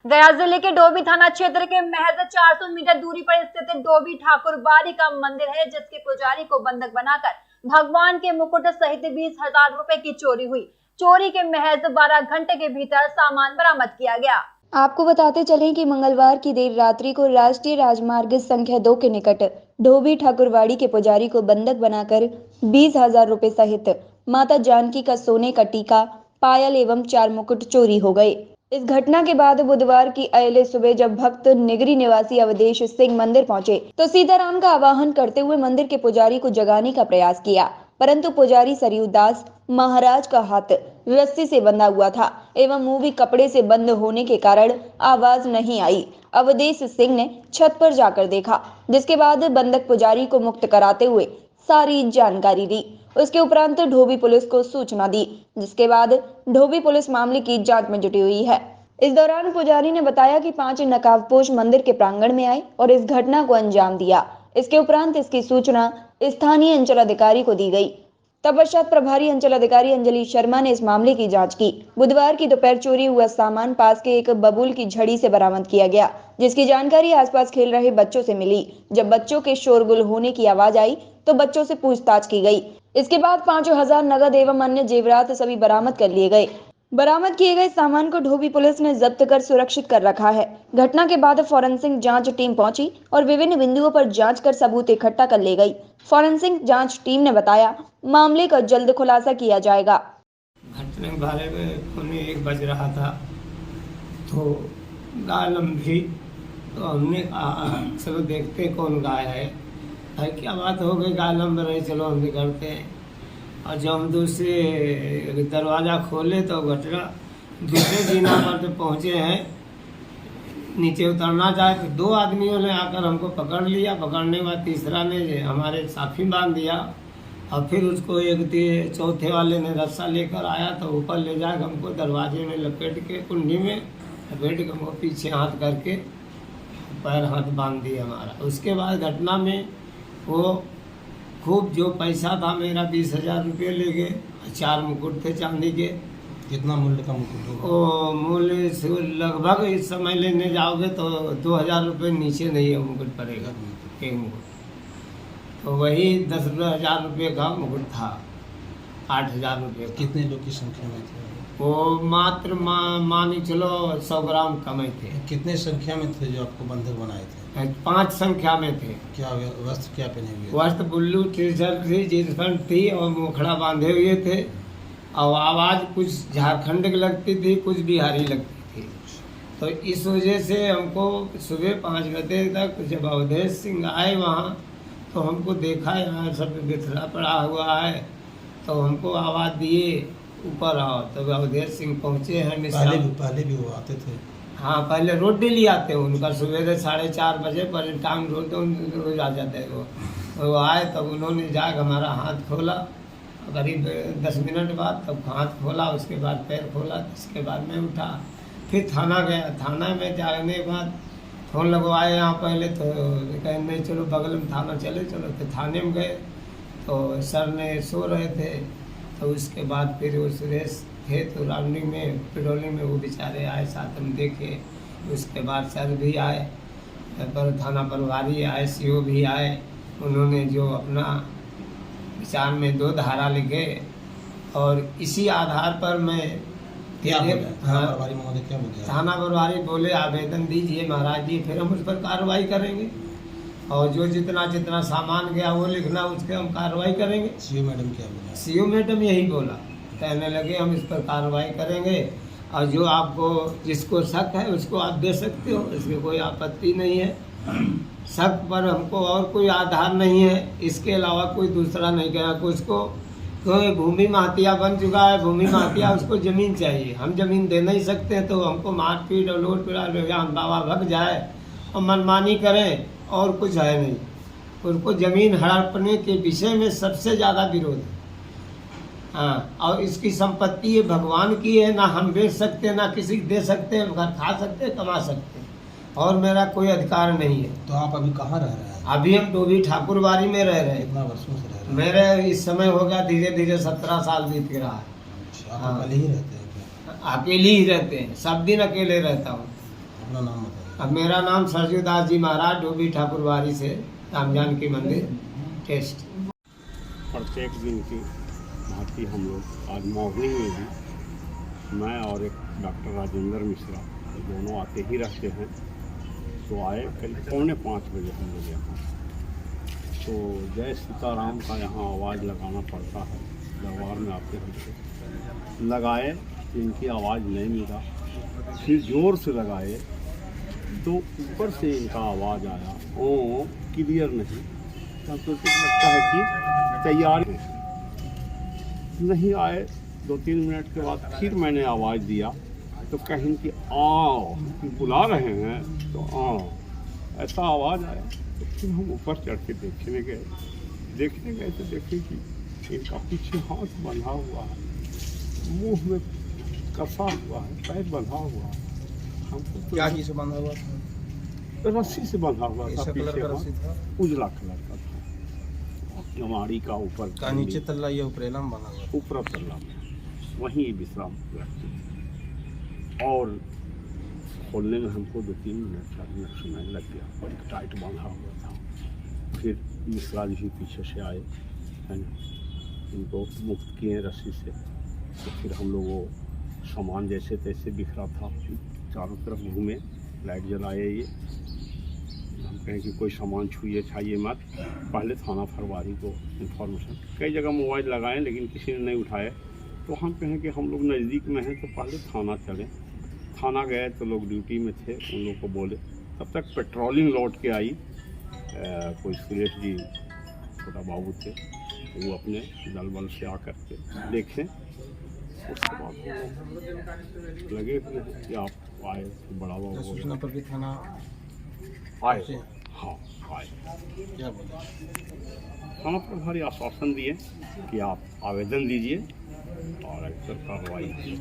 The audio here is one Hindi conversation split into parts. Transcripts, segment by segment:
गया जिले के डोभी थाना क्षेत्र के महज 400 मीटर दूरी पर स्थित डोभी ठाकुरबाड़ी का मंदिर है, जिसके पुजारी को बंधक बनाकर भगवान के मुकुट सहित 20,000 रुपए की चोरी हुई। चोरी के महज 12 घंटे के भीतर सामान बरामद किया गया। आपको बताते चलें कि मंगलवार की देर रात्रि को राष्ट्रीय राजमार्ग संख्या 2 के निकट डोभी ठाकुरबाड़ी के पुजारी को बंधक बनाकर 20,000 रुपए सहित माता जानकी का सोने का टीका, पायल एवं 4 मुकुट चोरी हो गए। इस घटना के बाद बुधवार की अहले सुबह जब भक्त निगरी निवासी अवधेश सिंह मंदिर पहुंचे तो सीताराम का आवाहन करते हुए मंदिर के पुजारी को जगाने का प्रयास किया, परंतु पुजारी सरयू दास महाराज का हाथ रस्सी से बंधा हुआ था एवं मुंह भी कपड़े से बंद होने के कारण आवाज नहीं आई। अवधेश सिंह ने छत पर जाकर देखा, जिसके बाद बंधक पुजारी को मुक्त कराते हुए सारी जानकारी दी। उसके उपरांत ढोभी पुलिस को सूचना दी, जिसके बाद ढोभी पुलिस मामले की जांच में जुटी हुई है। इस दौरान पुजारी ने बताया कि 5 नकाबपोश मंदिर के प्रांगण में आए और इस घटना को अंजाम दिया। इसके उपरांत इसकी सूचना स्थानीय अंचल अधिकारी को दी गई। तत्पश्चात प्रभारी अंचल अधिकारी अंजलि शर्मा ने इस मामले की जांच की। बुधवार की दोपहर चोरी हुआ सामान पास के एक बबूल की झड़ी से बरामद किया गया, जिसकी जानकारी आसपास खेल रहे बच्चों से मिली। जब बच्चों के शोरगुल होने की आवाज आई तो बच्चों से पूछताछ की गई। इसके बाद 5,000 नगद एवं अन्य जेवरात सभी बरामद कर लिए गए। बरामद किए गए सामान को ढोभी पुलिस ने जब्त कर सुरक्षित कर रखा है। घटना के बाद फॉरेंसिक जांच टीम पहुंची और विभिन्न बिंदुओं पर जांच कर सबूत इकट्ठा कर ले गई। फॉरेंसिक जांच टीम ने बताया मामले का जल्द खुलासा किया जाएगा। घटने के बारे में पौने 1 बज रहा था तो गाय लंबी, तो हमने कहा चलो देखते कौन गाय है, भाई क्या बात हो गई, गाय लंब रही, चलो हम निकलते हैं। और जब हम दूसरे दरवाज़ा खोले तो घटना दूसरे जीना पर तो पहुँचे हैं, नीचे उतरना चाहे तो 2 आदमियों ने आकर हमको पकड़ लिया। पकड़ने के बाद तीसरा ने हमारे साथी बांध दिया और फिर उसको एक चौथे वाले ने रस्सा लेकर आया तो ऊपर ले जाकर हमको दरवाजे में लपेट के, कुंडी में लपेट के हमको पीछे हाथ करके पैर हाथ बांध दिया हमारा। उसके बाद घटना में वो खूब जो पैसा था मेरा 20,000 रुपये ले गए, 4 मुकुट थे चांदी के। कितना मूल्य का मुकुट होगा? ओ मूल्य से लगभग इस समय लेने जाओगे तो 2,000 रुपये नीचे नहीं है मुकुट पड़ेगा, एक मुकुट। तो वही 10,000 रुपये का मुकुट था, 8,000 रुपये। कितने लोग की संख्या में थे वो मात्र मानी चलो 100 ग्राम कम ही थे। कितने संख्या में थे जो आपको बंधक बनाए थे? 5 संख्या में थे। क्या वस्त्र क्या पहने हुए? वस्त्र बुल्लू टी शर्ट थी, जींस पैंट थी और मुखड़ा बांधे हुए थे। और आवाज़ कुछ झारखंड की लगती थी, कुछ बिहारी लगती थी। तो इस वजह से हमको सुबह 5 बजे तक जब अवधेश सिंह आए वहाँ तो हमको देखा यहाँ सब बिखरा पड़ा हुआ है, तो हमको आवाज़ दिए ऊपर आओ। तब अवधेश सिंह पहुँचे हैं। पहले भी वो आते थे? हाँ, पहले रोड डेली आते हैं उनका, सवेरे 4:30 बजे पर टाइम रोड रोज आ जाते हैं वो आए तब उन्होंने जाकर हमारा हाथ खोला, करीब 10 मिनट बाद तब हाथ खोला, उसके बाद पैर खोला, उसके बाद मैं उठा, फिर थाना गया। थाना में जाने के बाद फ़ोन लगवाए यहाँ पहले, तो कहे नहीं चलो बगल में थाना चले चलो, तो थाने में गए तो सर ने सो रहे थे। तो उसके बाद फिर वो सुरेश थे तो राउंडिंग में पेट्रोलिंग में वो बेचारे आए, साथ में देखे। उसके बाद सर भी आए, पर थाना प्रभारी आए, सीओ भी आए। उन्होंने जो अपना विचार में 2 धारा लिखे और इसी आधार पर मैं क्या प्रभारी महोदय क्या बोले? थाना प्रभारी बोले आवेदन दीजिए महाराज जी, फिर हम उस पर कार्रवाई करेंगे और जो जितना सामान गया वो लिखना, उसके हम कार्रवाई करेंगे। सीओ मैडम क्या बोला? सीओ मैडम यही बोला, कहने लगे हम इस पर कार्रवाई करेंगे और जो आपको जिसको शक है उसको आप दे सकते हो, इसमें कोई आपत्ति नहीं है। शक पर हमको और कोई आधार नहीं है, इसके अलावा कोई दूसरा नहीं कहा। उसको कोई भूमि माफिया बन चुका है, भूमि माफिया, उसको ज़मीन चाहिए, हम ज़मीन दे नहीं सकते। तो हमको मारपीट और लोट पिटा बाबा भग जाए और मनमानी करें और कुछ है नहीं। उनको ज़मीन हड़पने के विषय में सबसे ज़्यादा विरोध है। हाँ, और इसकी संपत्ति ये भगवान की है, ना हम बेच सकते, ना किसी को दे सकते, घर खा सकते, कमा सकते, और मेरा कोई अधिकार नहीं है। तो आप अभी कहाँ रह रहे हैं? अभी हम डोभी ठाकुरबाड़ी में रह रहे हैं। कितना वर्षों से रह रहे हैं? मेरे इस समय हो गया धीरे धीरे 17 साल बीत रहा है। आप अकेले ही रहते हैं क्या? अकेले ही रहते हैं, सब दिन अकेले रहता हूँ। अपना नाम बताइए। अब मेरा नाम सरजूदास जी महाराज, डोभी ठाकुरबाड़ी से, राम जानकी मंदिर टेस्ट। प्रत्येक दिन की भांति हम लोग आज मॉर्निंग में भी मैं और एक डॉक्टर राजेंद्र मिश्रा दोनों आते ही रहते हैं, तो आए करीब 4:45 बजे हम लोग यहाँ। तो जय सीताराम का यहाँ आवाज़ लगाना पड़ता है, दरबार में आते हैं। लगाए तो इनकी आवाज़ नहीं मिला, फिर ज़ोर से लगाए तो ऊपर से इनका आवाज़ आया, ओ क्लियर नहीं। तो लगता है कि तैयार नहीं आए। 2-3 मिनट के बाद फिर मैंने आवाज़ दिया तो कहीं कि आओ, बुला रहे हैं तो आओ, ऐसा आवाज़ आया। तो फिर हम ऊपर चढ़ के देखने गए तो देखे कि इनका पीछे हाथ बंधा हुआ है, मुंह में कसा हुआ है, पैर बंधा हुआ है। हमको तो क्या चीज़ से बंधा हुआ था? रस्सी से बंधा हुआ था, कैसा कलर पीछे का रस्सी था? उजला कलर का था। नमाड़ी का ऊपर का नीचे तल्ला या ऊपरेला में बंधा हुआ था? ऊपर तल्ला में वहीं विश्राम करते थे। और खोलने में हमको 2-3 मिनट 4 मिनट समय लग गया, बड़ी टाइट बांधा हुआ था। फिर मिश्रा जी पीछे से आए, है ना, इनको मुक्त किए रस्सी से। तो फिर हम लोग वो सामान जैसे तैसे बिखरा था, चारों तरफ घूमे, लाइट जलाए। ये हम कहें कि कोई सामान छुइए छाइए मत। पहले थाना फरवारी को इन्फॉर्मेशन, कई जगह मोबाइल लगाएं लेकिन किसी ने नहीं उठाए। तो हम कहें कि हम लोग नज़दीक में हैं तो पहले थाना चलें। थाना गए तो लोग ड्यूटी में थे, उन लोग को बोले। तब तक पेट्रोलिंग लौट के आई, कोई सुरेश जी छोटा बाबू थे, वो अपने दल बल से आकर के देखें। उसके बाद लगे हुए हैं कि आप आए तो बड़ा बाबू सूचना पर भी थाना आए। हाँ आए। क्या बोला? थाना प्रभारी आश्वासन दिए कि आप आवेदन दीजिए और अक्सर कार्रवाई कीजिए।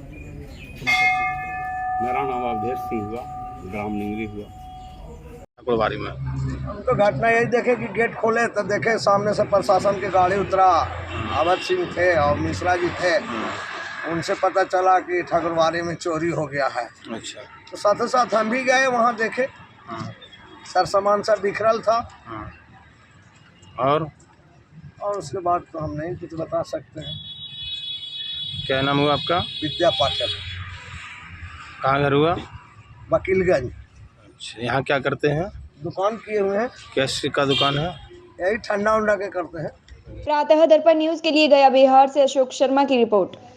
मेरा नाम अवधेश सिंह हुआ, ग्राम निंगरी हुआ। ठाकुरबाड़ी में तो घटना यही देखे कि गेट खोले तो देखे सामने से प्रशासन की गाड़ी उतरा, अवध सिंह थे और मिश्रा जी थे। उनसे पता चला कि ठाकुरबाड़ी में चोरी हो गया है। अच्छा। तो साथ ही साथ हम भी गए वहाँ देखे, सर सामान सब बिखरल था। और उसके बाद तो हम नहीं कुछ बता सकते हैं। क्या नाम हुआ आपका? विद्या पाठक, कहाँ घर हुआ? वकीलगंज। अच्छा, यहाँ क्या करते हैं? दुकान किए हुए हैं, कैश का दुकान है? यही ठंडा उंडा के करते हैं। प्रातः दर्पण न्यूज के लिए गया बिहार से अशोक शर्मा की रिपोर्ट।